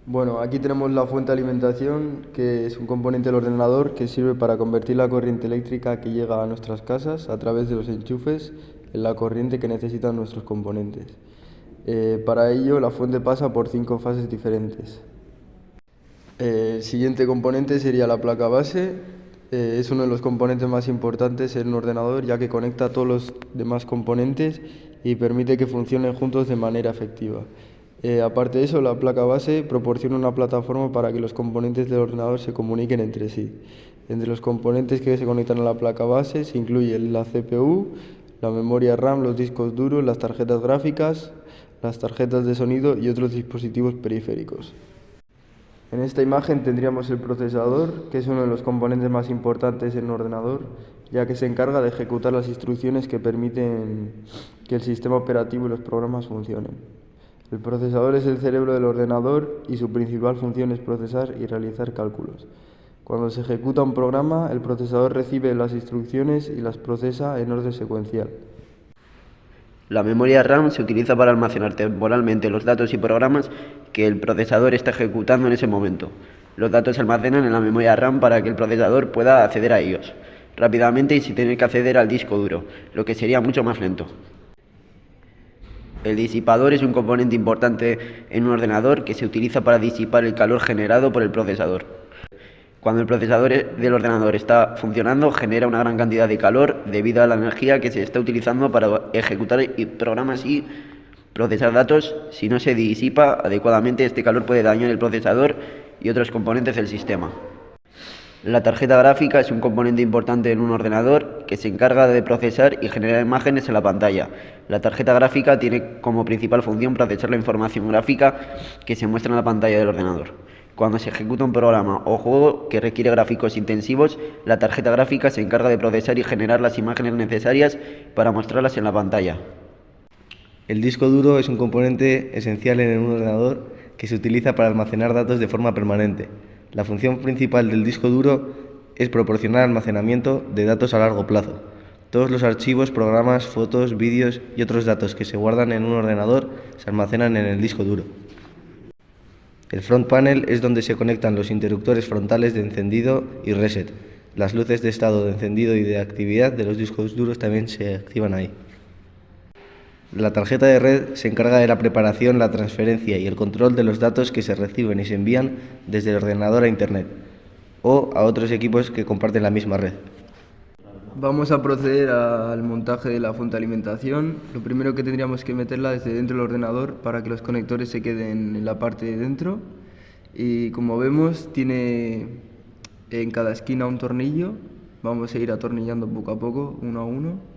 Bueno, aquí tenemos la fuente de alimentación, que es un componente del ordenador que sirve para convertir la corriente eléctrica que llega a nuestras casas a través de los enchufes en la corriente que necesitan nuestros componentes. Para ello, la fuente pasa por 5 fases diferentes. El siguiente componente sería la placa base. Es uno de los componentes más importantes en un ordenador, ya que conecta a todos los demás componentes y permite que funcionen juntos de manera efectiva. Aparte de eso, la placa base proporciona una plataforma para que los componentes del ordenador se comuniquen entre sí. Entre los componentes que se conectan a la placa base se incluyen la CPU, la memoria RAM, los discos duros, las tarjetas gráficas, las tarjetas de sonido y otros dispositivos periféricos. En esta imagen tendríamos el procesador, que es uno de los componentes más importantes en un ordenador, ya que se encarga de ejecutar las instrucciones que permiten que el sistema operativo y los programas funcionen. El procesador es el cerebro del ordenador y su principal función es procesar y realizar cálculos. Cuando se ejecuta un programa, el procesador recibe las instrucciones y las procesa en orden secuencial. La memoria RAM se utiliza para almacenar temporalmente los datos y programas que el procesador está ejecutando en ese momento. Los datos se almacenan en la memoria RAM para que el procesador pueda acceder a ellos rápidamente y sin tener que acceder al disco duro, lo que sería mucho más lento. El disipador es un componente importante en un ordenador que se utiliza para disipar el calor generado por el procesador. Cuando el procesador del ordenador está funcionando, genera una gran cantidad de calor debido a la energía que se está utilizando para ejecutar programas y procesar datos. Si no se disipa adecuadamente, este calor puede dañar el procesador y otros componentes del sistema. La tarjeta gráfica es un componente importante en un ordenador que se encarga de procesar y generar imágenes en la pantalla. La tarjeta gráfica tiene como principal función procesar la información gráfica que se muestra en la pantalla del ordenador. Cuando se ejecuta un programa o juego que requiere gráficos intensivos, la tarjeta gráfica se encarga de procesar y generar las imágenes necesarias para mostrarlas en la pantalla. El disco duro es un componente esencial en un ordenador que se utiliza para almacenar datos de forma permanente. La función principal del disco duro es proporcionar almacenamiento de datos a largo plazo. Todos los archivos, programas, fotos, vídeos y otros datos que se guardan en un ordenador se almacenan en el disco duro. El front panel es donde se conectan los interruptores frontales de encendido y reset. Las luces de estado de encendido y de actividad de los discos duros también se activan ahí. La tarjeta de red se encarga de la preparación, la transferencia y el control de los datos que se reciben y se envían desde el ordenador a Internet o a otros equipos que comparten la misma red. Vamos a proceder al montaje de la fuente de alimentación. Lo primero que tendríamos que meterla desde dentro del ordenador para que los conectores se queden en la parte de dentro. Y como vemos, tiene en cada esquina un tornillo. Vamos a ir atornillando poco a poco, uno a uno.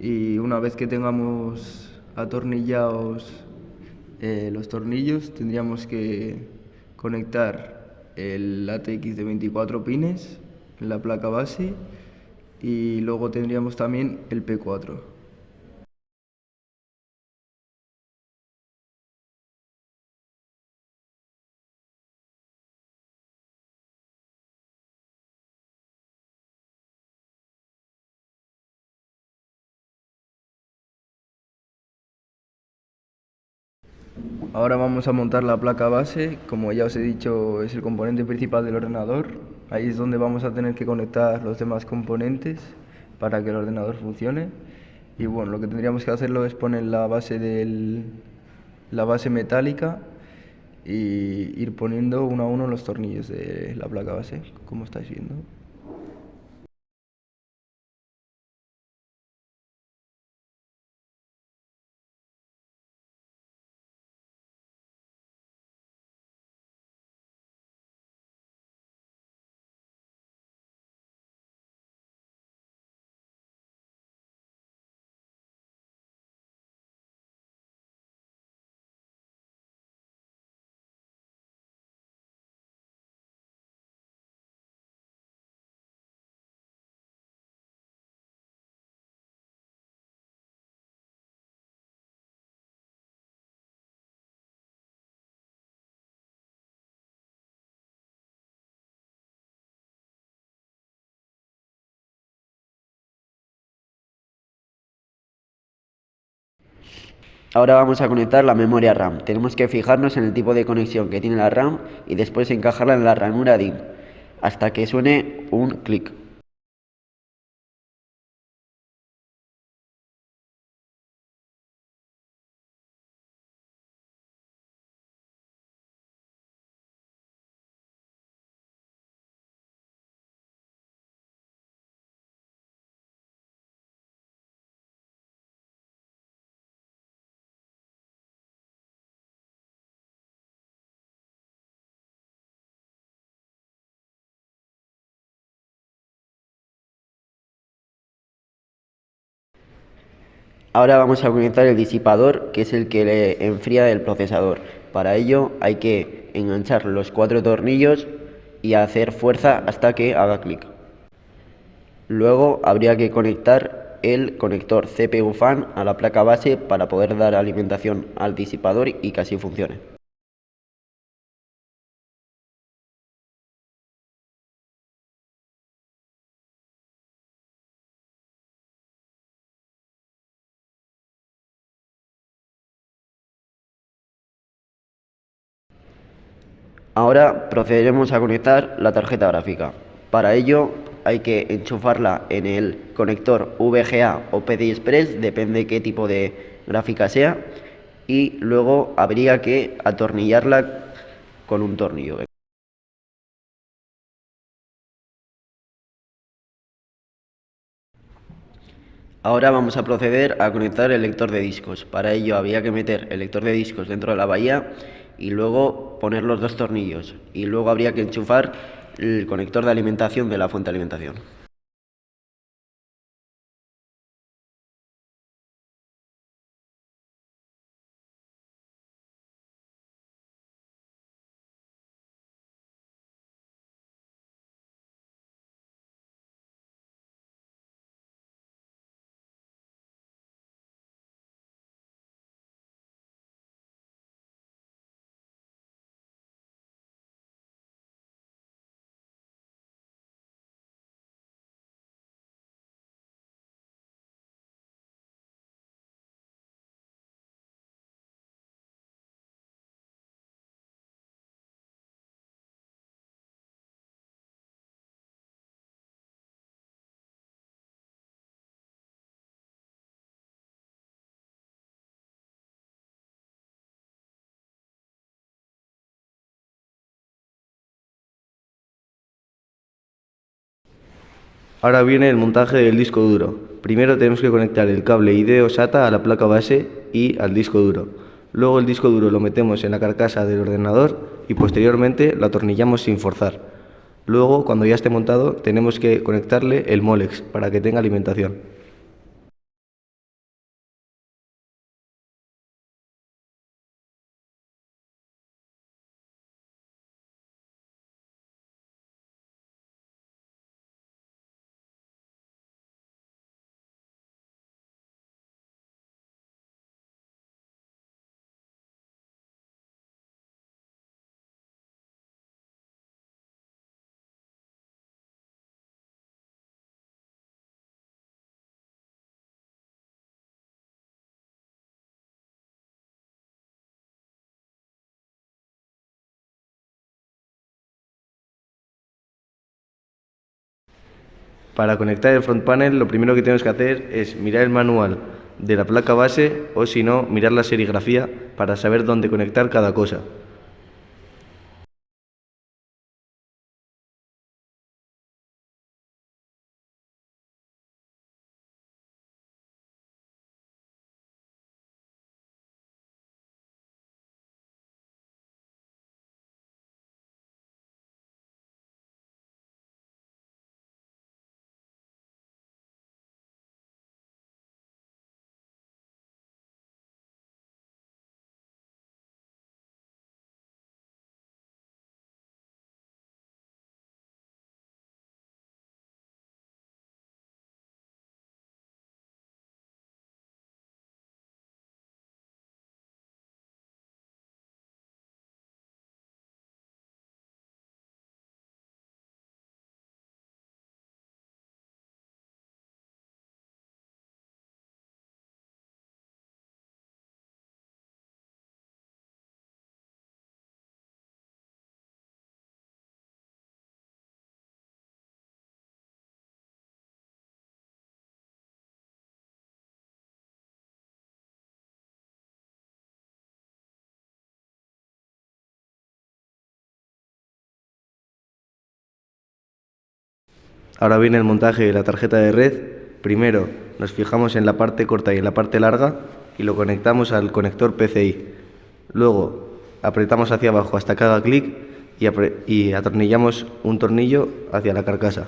Y una vez que tengamos atornillados los tornillos, tendríamos que conectar el ATX de 24 pines en la placa base y luego tendríamos también el P4. Ahora vamos a montar la placa base. Como ya os he dicho, es el componente principal del ordenador. Ahí es donde vamos a tener que conectar los demás componentes para que el ordenador funcione. Y bueno, lo que tendríamos que hacerlo es poner la base metálica y ir poniendo uno a uno los tornillos de la placa base, como estáis viendo. Ahora vamos a conectar la memoria RAM. Tenemos que fijarnos en el tipo de conexión que tiene la RAM y después encajarla en la ranura DIMM hasta que suene un clic. Ahora vamos a conectar el disipador, que es el que le enfría el procesador. Para ello hay que enganchar los 4 tornillos y hacer fuerza hasta que haga clic. Luego habría que conectar el conector CPU fan a la placa base para poder dar alimentación al disipador y que así funcione. Ahora procederemos a conectar la tarjeta gráfica. Para ello hay que enchufarla en el conector VGA o PCI Express, depende qué tipo de gráfica sea, y luego habría que atornillarla con un tornillo. Ahora vamos a proceder a conectar el lector de discos. Para ello habría que meter el lector de discos dentro de la bahía y luego poner los 2 tornillos. Y luego habría que enchufar el conector de alimentación de la fuente de alimentación. Ahora viene el montaje del disco duro. Primero tenemos que conectar el cable ID o SATA a la placa base y al disco duro. Luego el disco duro lo metemos en la carcasa del ordenador y posteriormente lo atornillamos sin forzar. Luego, cuando ya esté montado, tenemos que conectarle el Molex para que tenga alimentación. Para conectar el front panel, lo primero que tenemos que hacer es mirar el manual de la placa base o, si no, mirar la serigrafía para saber dónde conectar cada cosa. Ahora viene el montaje de la tarjeta de red. Primero nos fijamos en la parte corta y en la parte larga y lo conectamos al conector PCI. Luego apretamos hacia abajo hasta que haga clic y atornillamos un tornillo hacia la carcasa.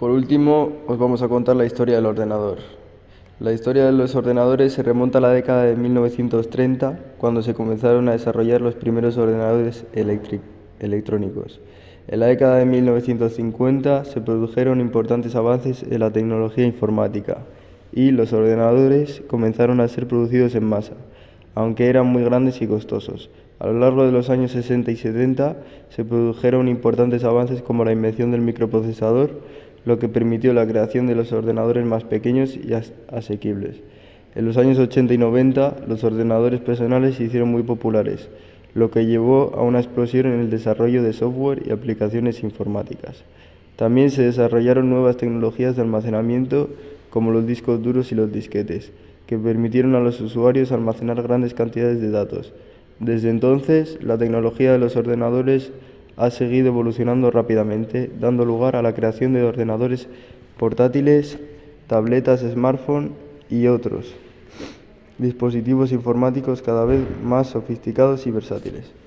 Por último, os vamos a contar la historia del ordenador. La historia de los ordenadores se remonta a la década de 1930, cuando se comenzaron a desarrollar los primeros ordenadores electrónicos. En la década de 1950 se produjeron importantes avances en la tecnología informática y los ordenadores comenzaron a ser producidos en masa, aunque eran muy grandes y costosos. A lo largo de los años 60 y 70 se produjeron importantes avances como la invención del microprocesador, lo que permitió la creación de los ordenadores más pequeños y asequibles. En los años 80 y 90 los ordenadores personales se hicieron muy populares, lo que llevó a una explosión en el desarrollo de software y aplicaciones informáticas. También se desarrollaron nuevas tecnologías de almacenamiento como los discos duros y los disquetes, que permitieron a los usuarios almacenar grandes cantidades de datos. Desde entonces, la tecnología de los ordenadores ha seguido evolucionando rápidamente, dando lugar a la creación de ordenadores portátiles, tabletas, smartphones y otros dispositivos informáticos cada vez más sofisticados y versátiles.